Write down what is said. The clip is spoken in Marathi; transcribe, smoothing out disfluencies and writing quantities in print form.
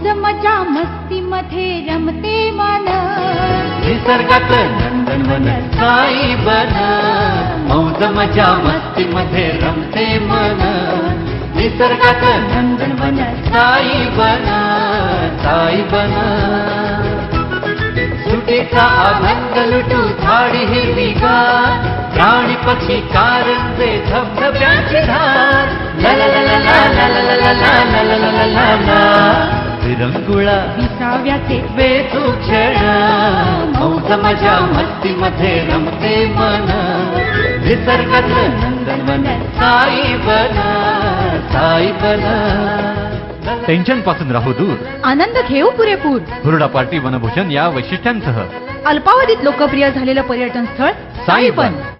मौज मजा मस्ती मध्ये रमते मन, निसर्गात नंदनवन साई बन. मौज मजा मस्ती मध्ये रमते मन, निसर्गात नंदनवन साई बन, साई बन. सुटीचा अभंग लुटू झाडी हिरवीगार, प्राणी पक्षी कारंजे धबधब्यांची धार. ला ला ला ला ला ला ला ला ला ला ला ला ला ला. विरंगुळा विसाव्याचे बेतू क्षण, मौज मजा मस्ती मध्ये रमते मन, निसर्गात नंदनवन साई बन, साई बन. टेन्शन पासून राहू दूर, आनंद घेऊ पुरेपूर. हुरडा पार्टी वनभोजन या वैशिष्ट्यांसह अल्पावधीत लोकप्रिय झालेलं पर्यटन स्थळ साईबन.